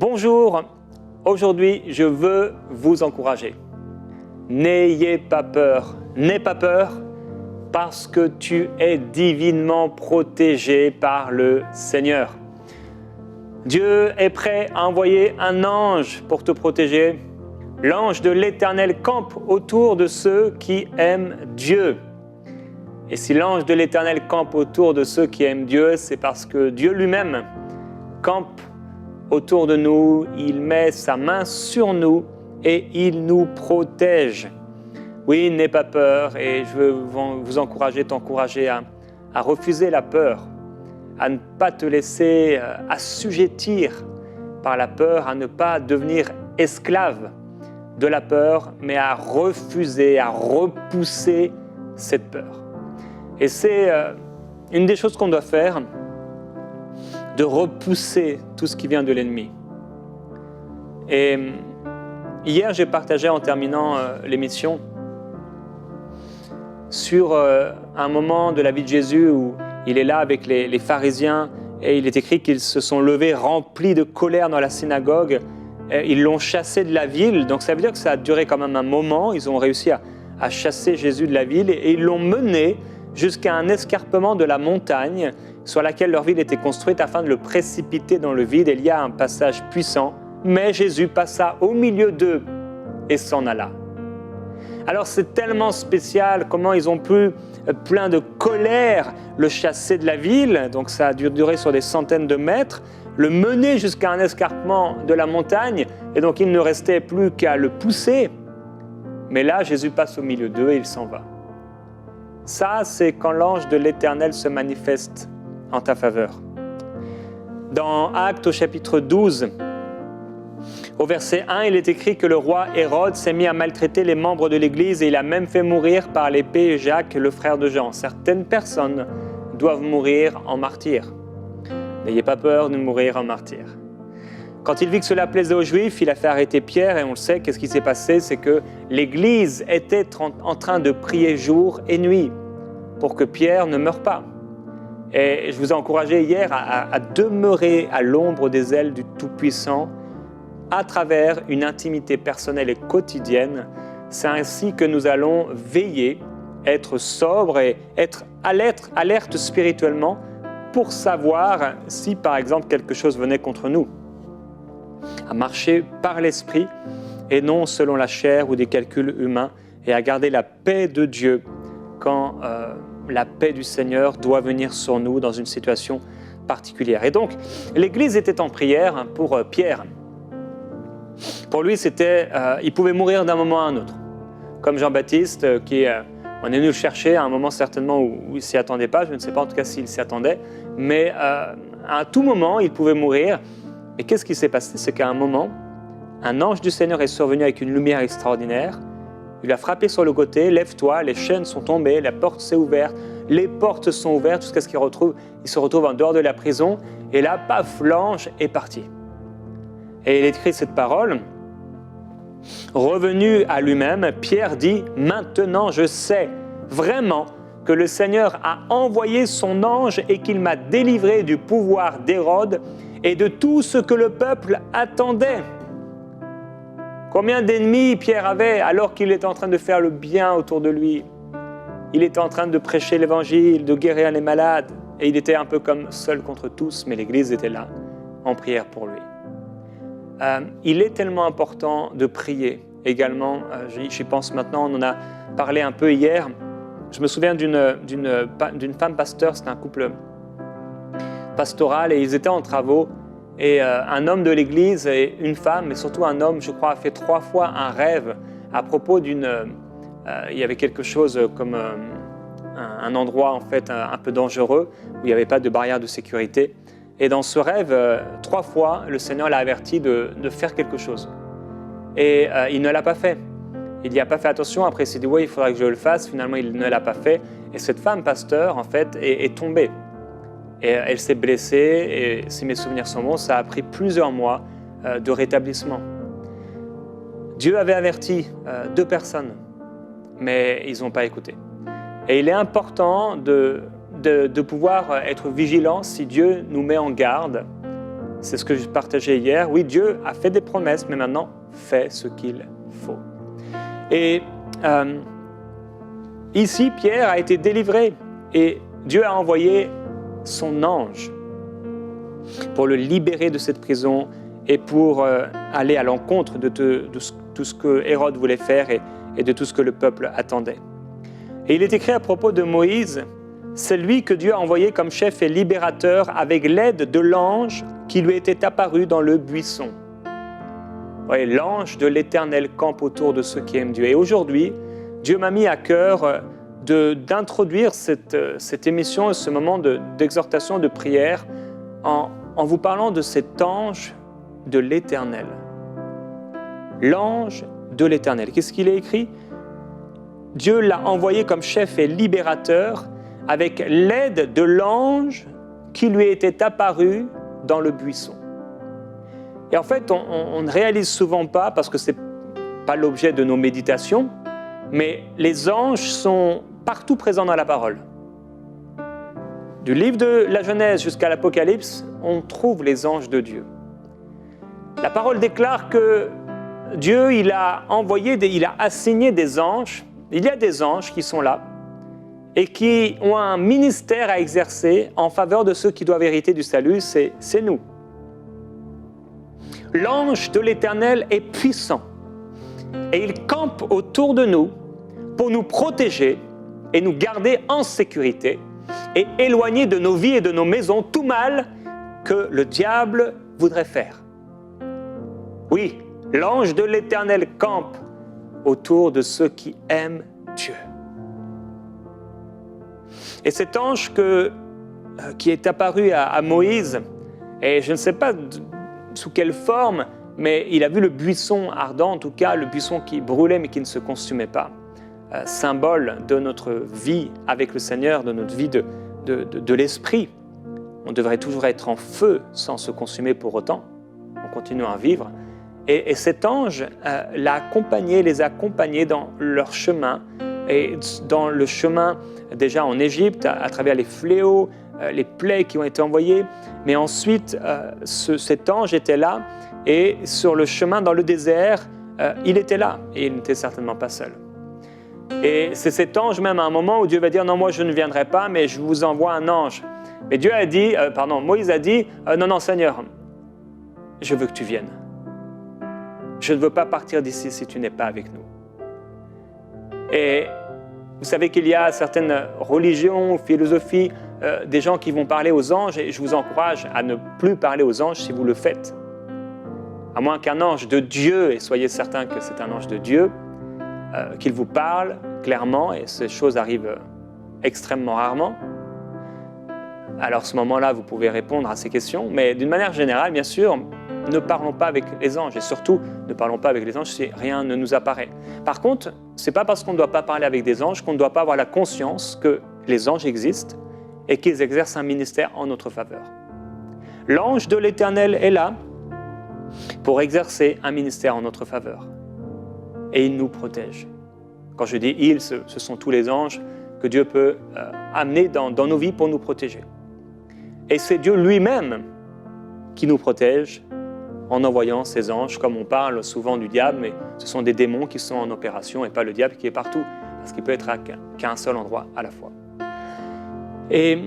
Bonjour, aujourd'hui je veux vous encourager. N'ayez pas peur, n'aie pas peur parce que tu es divinement protégé par le Seigneur. Dieu est prêt à envoyer un ange pour te protéger. L'ange de l'Éternel campe autour de ceux qui aiment Dieu. Et si l'ange de l'Éternel campe autour de ceux qui aiment Dieu, c'est parce que Dieu lui-même campe autour de nous, il met sa main sur nous et il nous protège. Oui, n'aie pas peur et je veux vous encourager, t'encourager à refuser la peur, à ne pas te laisser assujettir par la peur, à ne pas devenir esclave de la peur, mais à refuser, à repousser cette peur. Et c'est une des choses qu'on doit faire, de repousser tout ce qui vient de l'ennemi. Et hier, j'ai partagé en terminant l'émission sur un moment de la vie de Jésus où il est là avec les pharisiens et il est écrit qu'ils se sont levés remplis de colère dans la synagogue. Ils l'ont chassé de la ville, donc ça veut dire que ça a duré quand même un moment. Ils ont réussi à chasser Jésus de la ville et ils l'ont mené jusqu'à un escarpement de la montagne sur laquelle leur ville était construite afin de le précipiter dans le vide. Et il y a un passage puissant, mais Jésus passa au milieu d'eux et s'en alla. Alors c'est tellement spécial comment ils ont pu, plein de colère, le chasser de la ville, donc ça a duré sur des centaines de mètres, le mener jusqu'à un escarpement de la montagne, et donc il ne restait plus qu'à le pousser. Mais là, Jésus passe au milieu d'eux et il s'en va. Ça, c'est quand l'ange de l'Éternel se manifeste en ta faveur. Dans Actes au chapitre 12, au verset 1, il est écrit que le roi Hérode s'est mis à maltraiter les membres de l'Église et il a même fait mourir par l'épée Jacques, le frère de Jean. Certaines personnes doivent mourir en martyrs. N'ayez pas peur de mourir en martyr. Quand il vit que cela plaisait aux Juifs, il a fait arrêter Pierre et on le sait, qu'est-ce qui s'est passé? C'est que l'Église était en train de prier jour et nuit pour que Pierre ne meure pas. Et je vous ai encouragé hier à demeurer à l'ombre des ailes du Tout-Puissant à travers une intimité personnelle et quotidienne. C'est ainsi que nous allons veiller, être sobres et être alerte spirituellement pour savoir si, par exemple, quelque chose venait contre nous. À marcher par l'esprit et non selon la chair ou des calculs humains et à garder la paix de Dieu quand la paix du Seigneur doit venir sur nous dans une situation particulière. Et donc, l'Église était en prière pour Pierre. Pour lui, il pouvait mourir d'un moment à un autre. Comme Jean-Baptiste, on est venu le chercher à un moment certainement où il ne s'y attendait pas, je ne sais pas en tout cas s'il s'y attendait, mais à tout moment, il pouvait mourir. Et qu'est-ce qui s'est passé? C'est qu'à un moment, un ange du Seigneur est survenu avec une lumière extraordinaire. Il lui a frappé sur le côté, lève-toi, les chaînes sont tombées, la porte s'est ouverte, les portes sont ouvertes jusqu'à ce qu'il se retrouve en dehors de la prison. Et là, paf, l'ange est parti. Et il écrit cette parole. Revenu à lui-même, Pierre dit « Maintenant je sais vraiment que le Seigneur a envoyé son ange et qu'il m'a délivré du pouvoir d'Hérode et de tout ce que le peuple attendait. » Combien d'ennemis Pierre avait alors qu'il était en train de faire le bien autour de lui? Il était en train de prêcher l'évangile, de guérir les malades, et il était un peu comme seul contre tous, mais l'Église était là, en prière pour lui. Il est tellement important de prier également, j'y pense maintenant, on en a parlé un peu hier. Je me souviens d'une femme pasteur, c'était un couple pastoral, et ils étaient en travaux, et un homme de l'Église et une femme, mais surtout un homme, je crois, a fait 3 fois un rêve à propos il y avait quelque chose comme un endroit en fait un peu dangereux, où il n'y avait pas de barrière de sécurité. Et dans ce rêve, 3 fois, le Seigneur l'a averti de faire quelque chose. Et il ne l'a pas fait. Il n'y a pas fait attention. Après, il s'est dit, oui, il faudra que je le fasse. Finalement, il ne l'a pas fait. Et cette femme pasteur, en fait, est tombée. Et elle s'est blessée. Et si mes souvenirs sont bons, ça a pris plusieurs mois de rétablissement. Dieu avait averti 2 personnes, mais ils n'ont pas écouté. Et il est important de pouvoir être vigilant si Dieu nous met en garde c'est ce que je partageais hier. Oui, Dieu a fait des promesses, mais maintenant, fais ce qu'il faut. Et ici, Pierre a été délivré et Dieu a envoyé son ange pour le libérer de cette prison et pour aller à l'encontre de tout ce que Hérode voulait faire et de tout ce que le peuple attendait. Et il est écrit à propos de Moïse, c'est lui que Dieu a envoyé comme chef et libérateur avec l'aide de l'ange qui lui était apparu dans le buisson. Oui, l'ange de l'Éternel campe autour de ceux qui aiment Dieu. Et aujourd'hui, Dieu m'a mis à cœur d'introduire cette émission et ce moment d'exhortation, de prière en vous parlant de cet ange de l'Éternel. L'ange de l'Éternel. Qu'est-ce qu'il est écrit? Dieu l'a envoyé comme chef et libérateur avec l'aide de l'ange qui lui était apparu dans le buisson. Et en fait, on ne réalise souvent pas, parce que ce n'est pas l'objet de nos méditations, mais les anges sont partout présents dans la parole. Du livre de la Genèse jusqu'à l'Apocalypse, on trouve les anges de Dieu. La parole déclare que Dieu, il a assigné des anges. Il y a des anges qui sont là et qui ont un ministère à exercer en faveur de ceux qui doivent hériter du salut, c'est nous. L'ange de l'Éternel est puissant et il campe autour de nous pour nous protéger et nous garder en sécurité et éloigner de nos vies et de nos maisons tout mal que le diable voudrait faire. Oui, l'ange de l'Éternel campe autour de ceux qui aiment Dieu. Et cet ange qui est apparu à Moïse, et je ne sais pas sous quelle forme, mais il a vu le buisson ardent, en tout cas le buisson qui brûlait mais qui ne se consumait pas, symbole de notre vie avec le Seigneur, de notre vie de l'esprit. On devrait toujours être en feu sans se consumer pour autant, on continue à vivre. Et cet ange les a accompagnés dans leur chemin, et dans le chemin déjà en Égypte, à travers les fléaux, les plaies qui ont été envoyées, mais ensuite cet ange était là, et sur le chemin dans le désert, il était là, et il n'était certainement pas seul. Et c'est cet ange même à un moment où Dieu va dire « Non, moi je ne viendrai pas, mais je vous envoie un ange ». Mais Moïse a dit « Non, Seigneur, je veux que tu viennes. Je ne veux pas partir d'ici si tu n'es pas avec nous. » Et vous savez qu'il y a certaines religions, philosophies, des gens qui vont parler aux anges, et je vous encourage à ne plus parler aux anges si vous le faites. À moins qu'un ange de Dieu, et soyez certains que c'est un ange de Dieu, qu'il vous parle clairement, et ces choses arrivent extrêmement rarement. Alors à ce moment-là, vous pouvez répondre à ces questions, mais d'une manière générale, bien sûr, ne parlons pas avec les anges, et surtout, ne parlons pas avec les anges si rien ne nous apparaît. Par contre, ce n'est pas parce qu'on ne doit pas parler avec des anges qu'on ne doit pas avoir la conscience que les anges existent et qu'ils exercent un ministère en notre faveur. L'ange de l'Éternel est là pour exercer un ministère en notre faveur. Et il nous protège. Quand je dis « il », ce sont tous les anges que Dieu peut amener dans nos vies pour nous protéger. Et c'est Dieu lui-même qui nous protège en envoyant ces anges, comme on parle souvent du diable, mais ce sont des démons qui sont en opération et pas le diable qui est partout, parce qu'il peut être qu'à un seul endroit à la fois. Et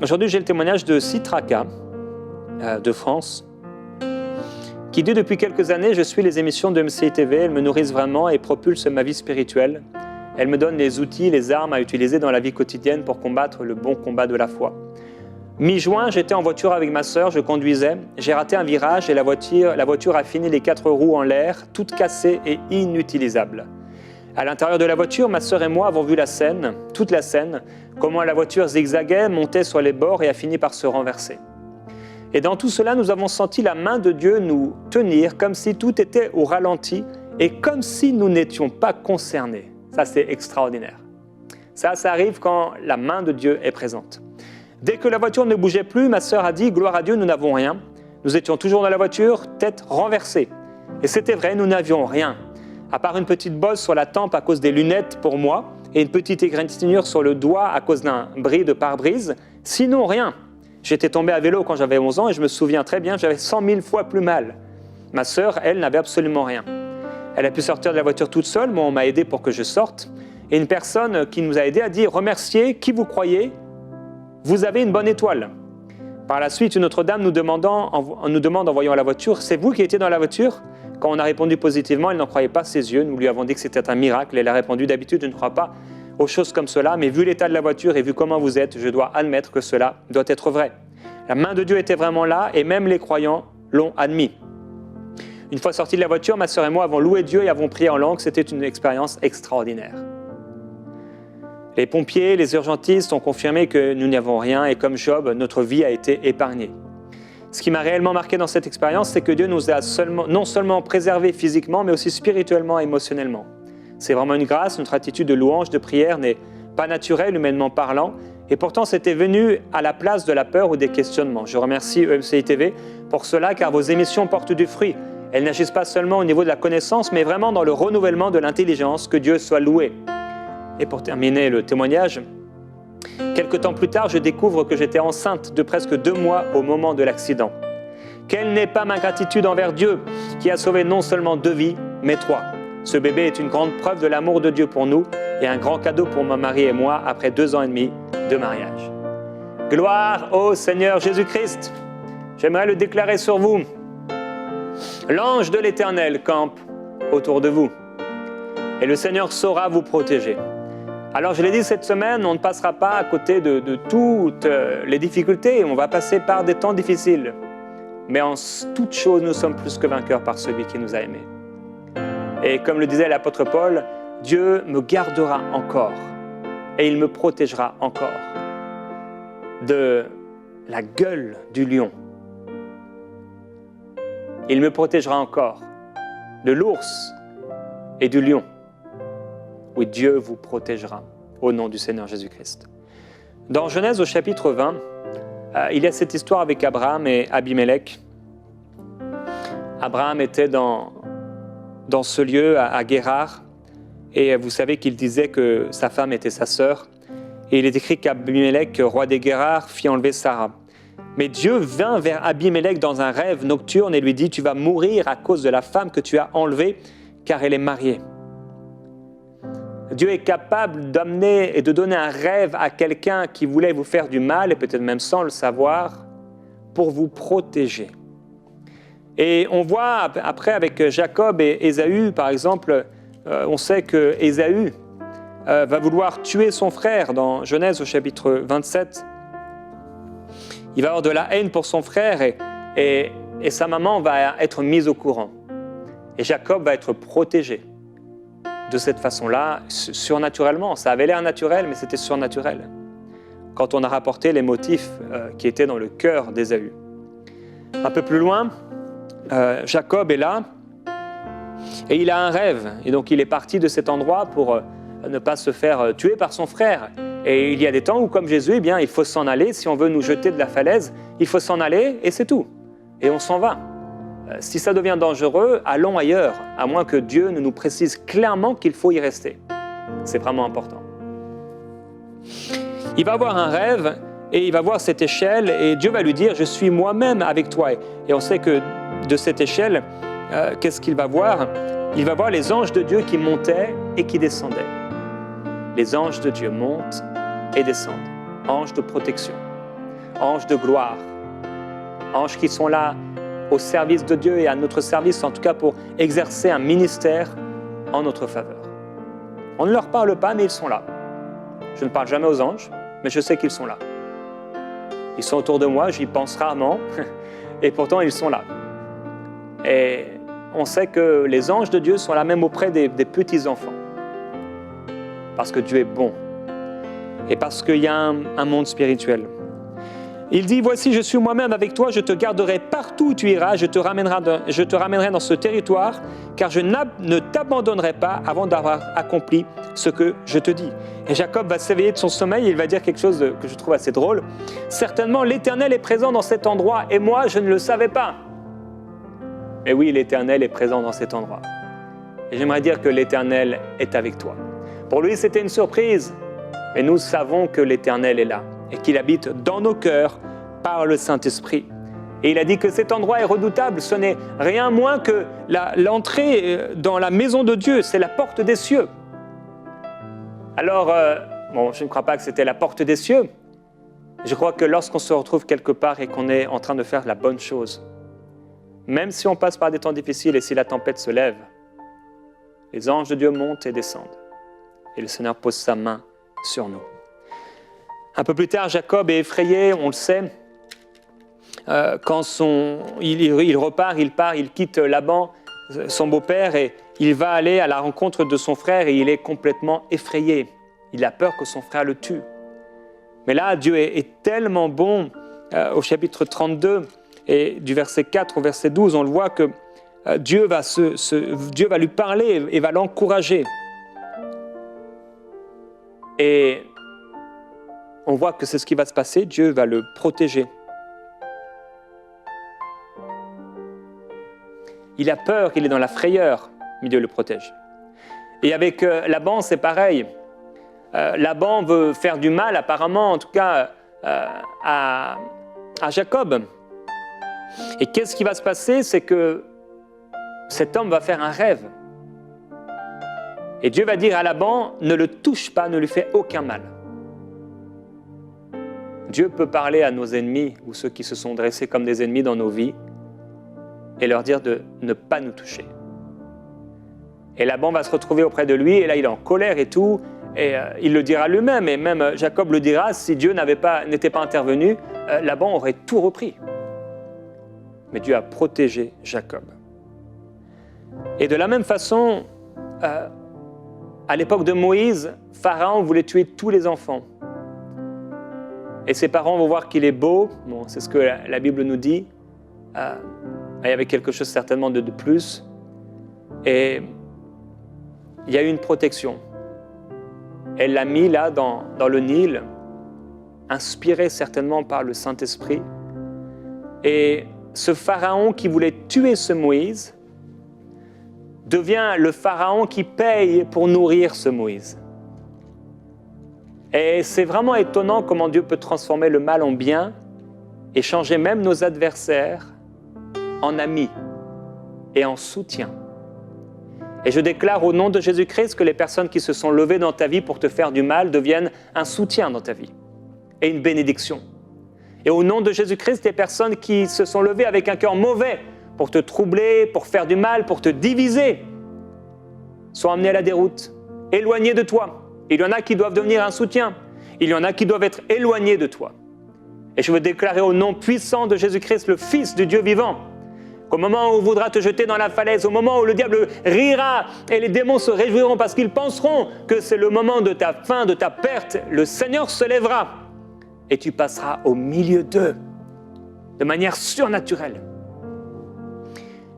aujourd'hui, j'ai le témoignage de Citraka, de France, qui dit depuis quelques années, je suis les émissions de MCI TV, elles me nourrissent vraiment et propulsent ma vie spirituelle. Elles me donnent les outils, les armes à utiliser dans la vie quotidienne pour combattre le bon combat de la foi. Mi-juin, j'étais en voiture avec ma sœur, je conduisais, j'ai raté un virage et la voiture a fini les 4 roues en l'air, toute cassée et inutilisable. À l'intérieur de la voiture, ma sœur et moi avons vu la scène, toute la scène, comment la voiture zigzaguait, montait sur les bords et a fini par se renverser. Et dans tout cela, nous avons senti la main de Dieu nous tenir comme si tout était au ralenti et comme si nous n'étions pas concernés. Ça, c'est extraordinaire. Ça arrive quand la main de Dieu est présente. Dès que la voiture ne bougeait plus, ma sœur a dit « Gloire à Dieu, nous n'avons rien ». Nous étions toujours dans la voiture, tête renversée. Et c'était vrai, nous n'avions rien. À part une petite bosse sur la tempe à cause des lunettes pour moi et une petite égratignure sur le doigt à cause d'un bris de pare-brise, sinon rien. J'étais tombé à vélo quand j'avais 11 ans et je me souviens très bien, j'avais 100 000 fois plus mal. Ma sœur, elle, n'avait absolument rien. Elle a pu sortir de la voiture toute seule, moi on m'a aidé pour que je sorte. Et une personne qui nous a aidés a dit « Remerciez qui vous croyez, vous avez une bonne étoile ». Par la suite, une autre dame nous demande en voyant la voiture « C'est vous qui étiez dans la voiture ?» Quand on a répondu positivement, elle n'en croyait pas ses yeux. Nous lui avons dit que c'était un miracle. Elle a répondu « D'habitude, je ne crois pas aux choses comme cela, mais vu l'état de la voiture et vu comment vous êtes, je dois admettre que cela doit être vrai. » La main de Dieu était vraiment là et même les croyants l'ont admis. Une fois sortis de la voiture, ma sœur et moi avons loué Dieu et avons prié en langue. C'était une expérience extraordinaire. Les pompiers, les urgentistes ont confirmé que nous n'avons rien et comme Job, notre vie a été épargnée. Ce qui m'a réellement marqué dans cette expérience, c'est que Dieu nous a non seulement préservés physiquement, mais aussi spirituellement et émotionnellement. C'est vraiment une grâce, notre attitude de louange, de prière n'est pas naturelle humainement parlant, et pourtant c'était venu à la place de la peur ou des questionnements. Je remercie EMCI TV pour cela, car vos émissions portent du fruit. Elles n'agissent pas seulement au niveau de la connaissance, mais vraiment dans le renouvellement de l'intelligence, que Dieu soit loué. Et pour terminer le témoignage, quelque temps plus tard, je découvre que j'étais enceinte de presque 2 mois au moment de l'accident. Quelle n'est pas ma gratitude envers Dieu qui a sauvé non seulement 2 vies, mais 3. Ce bébé est une grande preuve de l'amour de Dieu pour nous et un grand cadeau pour mon mari et moi après 2 ans et demi de mariage. Gloire au Seigneur Jésus-Christ. J'aimerais le déclarer sur vous. L'ange de l'Éternel campe autour de vous et le Seigneur saura vous protéger. Alors je l'ai dit cette semaine, on ne passera pas à côté de toutes les difficultés, on va passer par des temps difficiles. Mais en toute chose, nous sommes plus que vainqueurs par celui qui nous a aimés. Et comme le disait l'apôtre Paul, Dieu me gardera encore et il me protégera encore de la gueule du lion. Il me protégera encore de l'ours et du lion. Oui, Dieu vous protégera au nom du Seigneur Jésus-Christ. Dans Genèse au chapitre 20, il y a cette histoire avec Abraham et Abimelech. Abraham était dans ce lieu à Guérar et vous savez qu'il disait que sa femme était sa sœur. Et il est écrit qu'Abimelech, roi des Guérars, fit enlever Sarah. Mais Dieu vint vers Abimelech dans un rêve nocturne et lui dit « Tu vas mourir à cause de la femme que tu as enlevée, car elle est mariée. » Dieu est capable d'amener et de donner un rêve à quelqu'un qui voulait vous faire du mal, et peut-être même sans le savoir, pour vous protéger. Et on voit après avec Jacob et Ésaü, par exemple, on sait que Ésaü va vouloir tuer son frère dans Genèse au chapitre 27. Il va avoir de la haine pour son frère et sa maman va être mise au courant. Et Jacob va être protégé. De cette façon-là, surnaturellement. Ça avait l'air naturel, mais c'était surnaturel. Quand on a rapporté les motifs qui étaient dans le cœur d'Ésaü. Un peu plus loin, Jacob est là et il a un rêve. Et donc il est parti de cet endroit pour ne pas se faire tuer par son frère. Et il y a des temps où, comme Jésus, eh bien, il faut s'en aller. Si on veut nous jeter de la falaise, il faut s'en aller et c'est tout. Et on s'en va. Si ça devient dangereux, allons ailleurs, à moins que Dieu ne nous précise clairement qu'il faut y rester. C'est vraiment important. Il va avoir un rêve et il va voir cette échelle et Dieu va lui dire « Je suis moi-même avec toi ». Et on sait que de cette échelle, qu'est-ce qu'il va voir? Il va voir les anges de Dieu qui montaient et qui descendaient. Les anges de Dieu montent et descendent. Anges de protection, anges de gloire, anges qui sont là au service de Dieu et à notre service, en tout cas pour exercer un ministère en notre faveur. On ne leur parle pas, mais ils sont là. Je ne parle jamais aux anges, mais je sais qu'ils sont là. Ils sont autour de moi, j'y pense rarement, et pourtant ils sont là. Et on sait que les anges de Dieu sont là même auprès des petits-enfants. Parce que Dieu est bon, et parce qu'il y a un monde spirituel. Il dit, voici, je suis moi-même avec toi, je te garderai partout où tu iras, je te ramènerai dans ce territoire, car je ne t'abandonnerai pas avant d'avoir accompli ce que je te dis. Et Jacob va s'éveiller de son sommeil et il va dire quelque chose que je trouve assez drôle. Certainement, l'Éternel est présent dans cet endroit et moi, je ne le savais pas. Mais oui, l'Éternel est présent dans cet endroit. Et j'aimerais dire que l'Éternel est avec toi. Pour lui, c'était une surprise, mais nous savons que l'Éternel est là et qu'il habite dans nos cœurs par le Saint-Esprit. Et il a dit que cet endroit est redoutable, ce n'est rien moins que l'entrée dans la maison de Dieu, c'est la porte des cieux. Alors, je ne crois pas que c'était la porte des cieux. Je crois que lorsqu'on se retrouve quelque part et qu'on est en train de faire la bonne chose, même si on passe par des temps difficiles et si la tempête se lève, les anges de Dieu montent et descendent. Et le Seigneur pose sa main sur nous. Un peu plus tard, Jacob est effrayé, on le sait. Quand il repart, il quitte Laban, son beau-père, et il va aller à la rencontre de son frère et il est complètement effrayé. Il a peur que son frère le tue. Mais là, Dieu est tellement bon. Au chapitre 32, et du verset 4 au verset 12, on le voit que Dieu va lui parler et va l'encourager. Et on voit que c'est ce qui va se passer, Dieu va le protéger. Il a peur, il est dans la frayeur, mais Dieu le protège. Et avec Laban, c'est pareil. Laban veut faire du mal, apparemment, en tout cas, à Jacob. Et qu'est-ce qui va se passer? C'est que cet homme va faire un rêve. Et Dieu va dire à Laban, ne le touche pas, ne lui fais aucun mal. Dieu peut parler à nos ennemis ou ceux qui se sont dressés comme des ennemis dans nos vies et leur dire de ne pas nous toucher. Et Laban va se retrouver auprès de lui et là il est en colère et tout et il le dira lui-même et même Jacob le dira, si Dieu n'était pas intervenu, Laban aurait tout repris. Mais Dieu a protégé Jacob. Et de la même façon, à l'époque de Moïse, Pharaon voulait tuer tous les enfants. Et ses parents vont voir qu'il est beau, bon, c'est ce que la Bible nous dit, il y avait quelque chose certainement de plus, et il y a eu une protection. Elle l'a mis là dans le Nil, inspiré certainement par le Saint-Esprit, et ce Pharaon qui voulait tuer ce Moïse devient le Pharaon qui paye pour nourrir ce Moïse. Et c'est vraiment étonnant comment Dieu peut transformer le mal en bien et changer même nos adversaires en amis et en soutien. Et je déclare au nom de Jésus-Christ que les personnes qui se sont levées dans ta vie pour te faire du mal deviennent un soutien dans ta vie et une bénédiction. Et au nom de Jésus-Christ, les personnes qui se sont levées avec un cœur mauvais pour te troubler, pour faire du mal, pour te diviser, sont amenées à la déroute, éloignées de toi. Il y en a qui doivent devenir un soutien. Il y en a qui doivent être éloignés de toi. Et je veux déclarer au nom puissant de Jésus-Christ, le Fils du Dieu vivant, qu'au moment où il voudra te jeter dans la falaise, au moment où le diable rira et les démons se réjouiront parce qu'ils penseront que c'est le moment de ta fin, de ta perte, le Seigneur se lèvera et tu passeras au milieu d'eux de manière surnaturelle.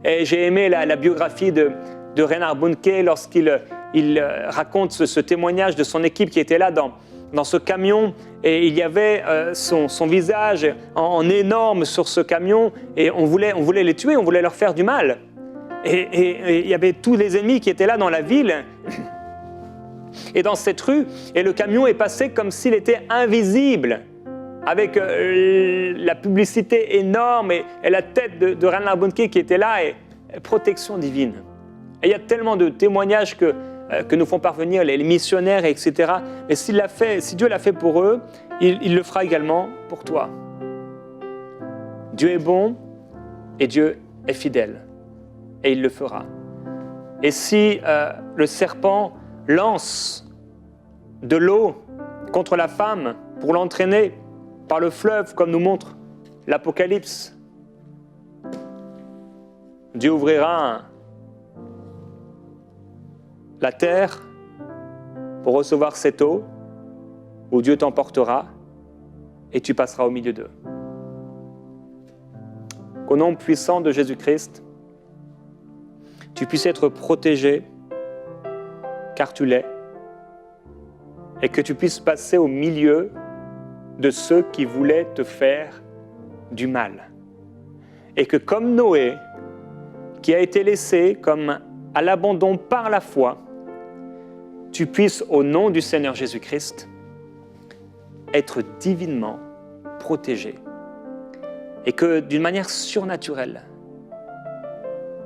Et j'ai aimé la biographie de Reinhard Bonnke lorsqu'il raconte ce témoignage de son équipe qui était là dans ce camion et il y avait son visage en énorme sur ce camion et on voulait les tuer, on voulait leur faire du mal. Et il y avait tous les ennemis qui étaient là dans la ville et dans cette rue et le camion est passé comme s'il était invisible avec la publicité énorme et la tête de Reinhard Bonnke qui était là et protection divine. Et il y a tellement de témoignages que nous font parvenir les missionnaires, etc. Mais si Dieu l'a fait pour eux, il le fera également pour toi. Dieu est bon et Dieu est fidèle. Et il le fera. Et si le serpent lance de l'eau contre la femme pour l'entraîner par le fleuve, comme nous montre l'Apocalypse, Dieu ouvrira la terre pour recevoir cette eau où Dieu t'emportera et tu passeras au milieu d'eux. Qu'au nom puissant de Jésus-Christ, tu puisses être protégé, car tu l'es, et que tu puisses passer au milieu de ceux qui voulaient te faire du mal. Et que comme Noé, qui a été laissé comme à l'abandon par la foi, tu puisses, au nom du Seigneur Jésus-Christ, être divinement protégé Et que d'une manière surnaturelle,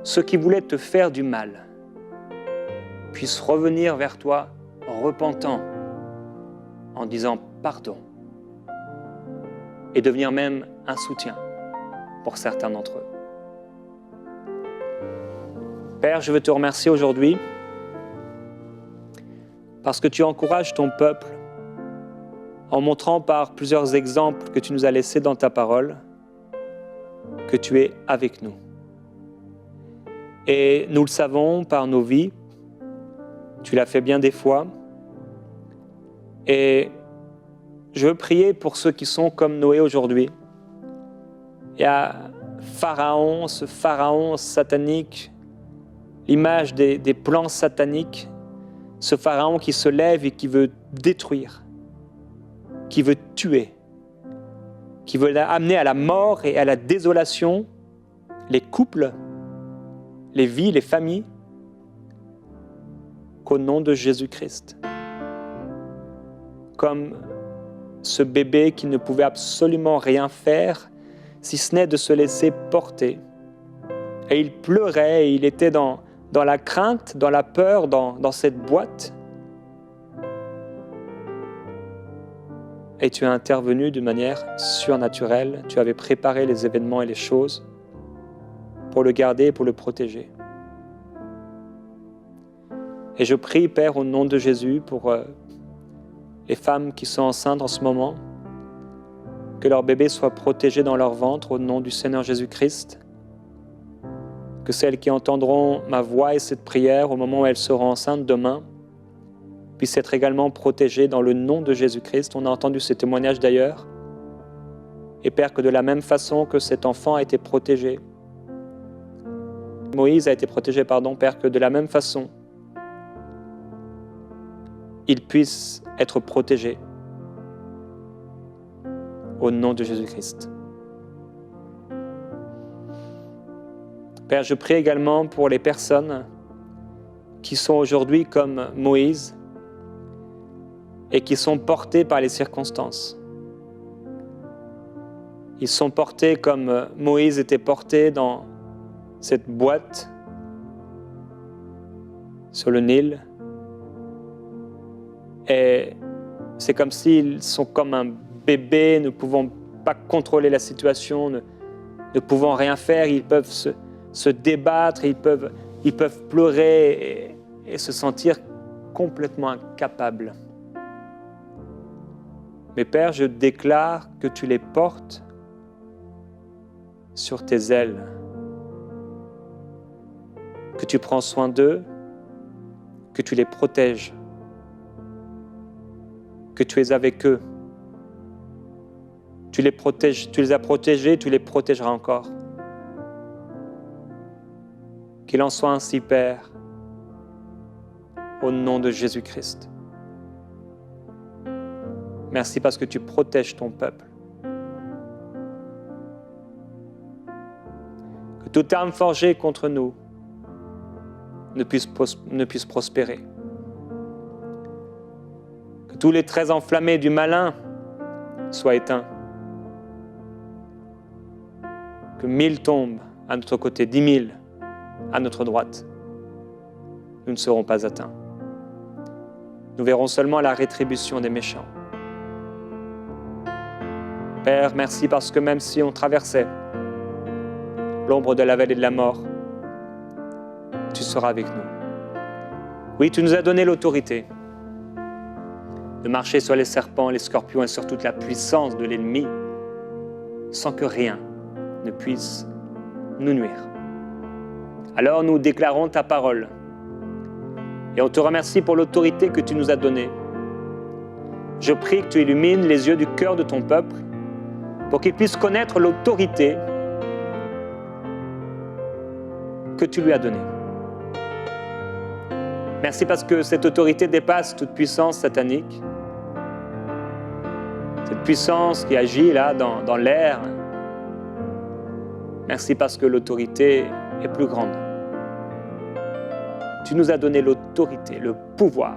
ceux qui voulaient te faire du mal puissent revenir vers toi en repentant, en disant pardon, et devenir même un soutien pour certains d'entre eux. Père, je veux te remercier aujourd'hui parce que tu encourages ton peuple en montrant par plusieurs exemples que tu nous as laissés dans ta parole que tu es avec nous. Et nous le savons par nos vies, tu l'as fait bien des fois. Et je veux prier pour ceux qui sont comme Noé aujourd'hui. Il y a Pharaon, ce Pharaon satanique, l'image des plans sataniques, ce Pharaon qui se lève et qui veut détruire, qui veut tuer, qui veut amener à la mort et à la désolation les couples, les vies, les familles, qu'au nom de Jésus-Christ. Comme ce bébé qui ne pouvait absolument rien faire, si ce n'est de se laisser porter. Et il pleurait, et il était dans la crainte, dans la peur, dans cette boîte. Et tu as intervenu d'une manière surnaturelle. Tu avais préparé les événements et les choses pour le garder et pour le protéger. Et je prie, Père, au nom de Jésus, pour les femmes qui sont enceintes en ce moment, que leur bébé soit protégé dans leur ventre au nom du Seigneur Jésus-Christ, que celles qui entendront ma voix et cette prière au moment où elles seront enceintes demain puissent être également protégées dans le nom de Jésus-Christ. On a entendu ces témoignages d'ailleurs. Et Père, que de la même façon que cet enfant a été protégé, Moïse a été protégé, Père, que de la même façon, il puisse être protégé au nom de Jésus-Christ. Père, je prie également pour les personnes qui sont aujourd'hui comme Moïse et qui sont portées par les circonstances. Ils sont portés comme Moïse était porté dans cette boîte sur le Nil. Et c'est comme s'ils sont comme un bébé, ne pouvant pas contrôler la situation, ne pouvant rien faire. Ils peuvent se débattre, ils peuvent pleurer et se sentir complètement incapables. Mais Père, je déclare que tu les portes sur tes ailes, que tu prends soin d'eux, que tu les protèges, que tu es avec eux. Tu les protèges, tu les as protégés, tu les protégeras encore. Qu'il en soit ainsi, Père, au nom de Jésus-Christ. Merci parce que tu protèges ton peuple. Que toute arme forgée contre nous ne puisse prospérer. Que tous les traits enflammés du malin soient éteints. Que 1000 tombent à notre côté, 10 000 à notre droite. Nous ne serons pas atteints. Nous verrons seulement la rétribution des méchants. Père, merci parce que même si on traversait l'ombre de la vallée de la mort, tu seras avec nous. Oui, tu nous as donné l'autorité de marcher sur les serpents, les scorpions et sur toute la puissance de l'ennemi sans que rien ne puisse nous nuire. Alors nous déclarons ta parole et on te remercie pour l'autorité que tu nous as donnée. Je prie que tu illumines les yeux du cœur de ton peuple pour qu'il puisse connaître l'autorité que tu lui as donnée. Merci parce que cette autorité dépasse toute puissance satanique, cette puissance qui agit là dans l'air. Merci parce que l'autorité est plus grande. Tu nous as donné l'autorité, le pouvoir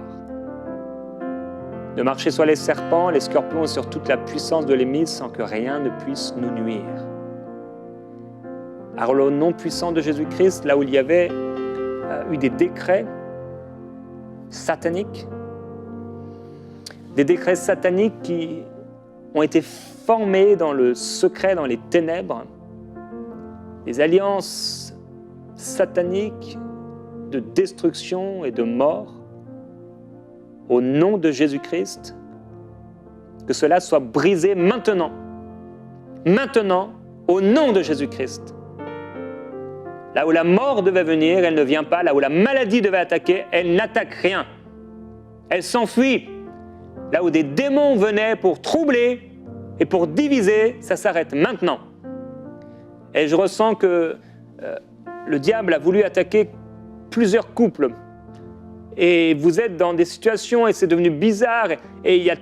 de marcher sur les serpents, les scorpions et sur toute la puissance de l'ennemi sans que rien ne puisse nous nuire. Alors le nom puissant de Jésus-Christ, là où il y avait eu des décrets sataniques, qui ont été formés dans le secret, dans les ténèbres, des alliances sataniques de destruction et de mort, au nom de Jésus-Christ, que cela soit brisé maintenant, au nom de Jésus-Christ. Là où la mort devait venir, elle ne vient pas. Là où la maladie devait attaquer, elle n'attaque rien. Elle s'enfuit. Là où des démons venaient pour troubler et pour diviser, ça s'arrête maintenant. Et je ressens que le diable a voulu attaquer plusieurs couples. Et vous êtes dans des situations et c'est devenu bizarre. Et il y a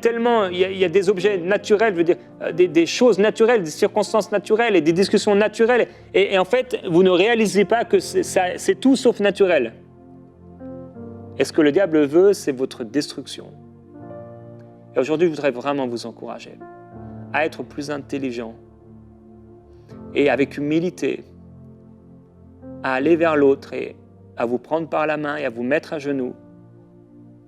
des objets naturels, je veux dire, des choses naturelles, des circonstances naturelles et des discussions naturelles. Et en fait, vous ne réalisez pas que c'est tout sauf naturel. Et ce que le diable veut, c'est votre destruction. Et aujourd'hui, je voudrais vraiment vous encourager à être plus intelligent et avec humilité, à aller vers l'autre et à vous prendre par la main et à vous mettre à genoux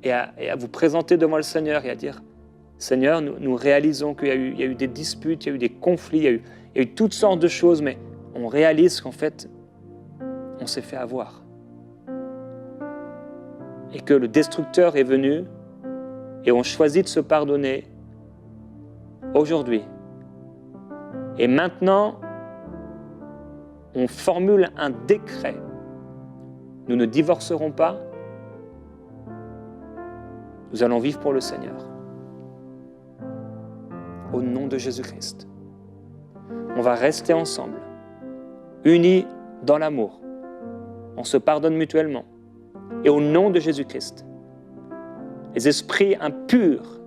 et à vous présenter devant le Seigneur et à dire « Seigneur, nous réalisons qu'il y a eu des disputes, il y a eu des conflits, il y a eu toutes sortes de choses, mais on réalise qu'en fait, on s'est fait avoir. Et que le destructeur est venu et on choisit de se pardonner aujourd'hui. Et maintenant, on formule un décret. Nous ne divorcerons pas. Nous allons vivre pour le Seigneur. Au nom de Jésus-Christ. On va rester ensemble, unis dans l'amour. On se pardonne mutuellement. Et au nom de Jésus-Christ, les esprits impurs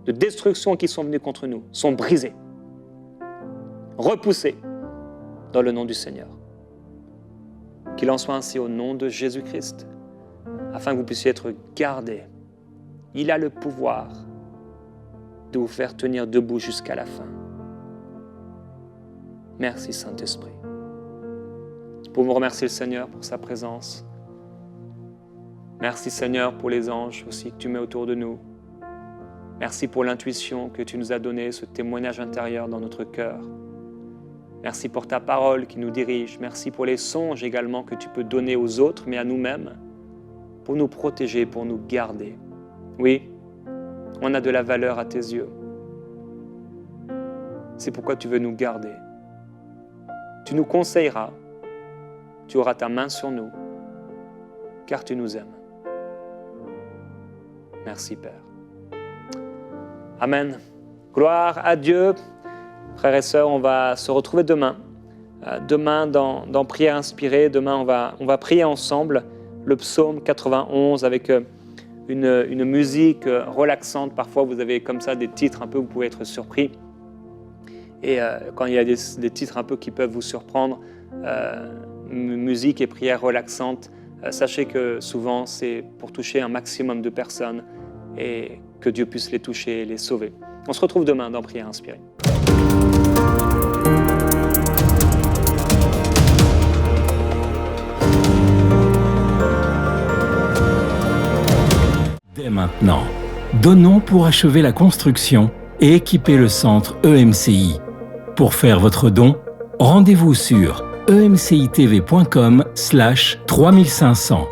de destruction qui sont venus contre nous sont brisés, repoussés dans le nom du Seigneur. Qu'il en soit ainsi au nom de Jésus-Christ, afin que vous puissiez être gardés. Il a le pouvoir de vous faire tenir debout jusqu'à la fin. Merci Saint-Esprit. Pour vous remercier le Seigneur pour sa présence. Merci Seigneur pour les anges aussi que tu mets autour de nous. Merci pour l'intuition que tu nous as donnée, ce témoignage intérieur dans notre cœur. Merci pour ta parole qui nous dirige. Merci pour les songes également que tu peux donner aux autres, mais à nous-mêmes, pour nous protéger, pour nous garder. Oui, on a de la valeur à tes yeux. C'est pourquoi tu veux nous garder. Tu nous conseilleras. Tu auras ta main sur nous, car tu nous aimes. Merci Père. Amen. Gloire à Dieu. Frères et sœurs, on va se retrouver demain. Demain, dans Prière inspirée, demain, on va prier ensemble le psaume 91 avec une musique relaxante. Parfois, vous avez comme ça des titres un peu, vous pouvez être surpris. Et quand il y a des titres un peu qui peuvent vous surprendre, musique et prière relaxante, sachez que souvent, c'est pour toucher un maximum de personnes et que Dieu puisse les toucher et les sauver. On se retrouve demain dans Prière inspirée. Dès maintenant, donnons pour achever la construction et équiper le centre EMCI. Pour faire votre don, rendez-vous sur emcitv.com/3500.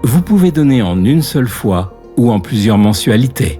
Vous pouvez donner en une seule fois ou en plusieurs mensualités.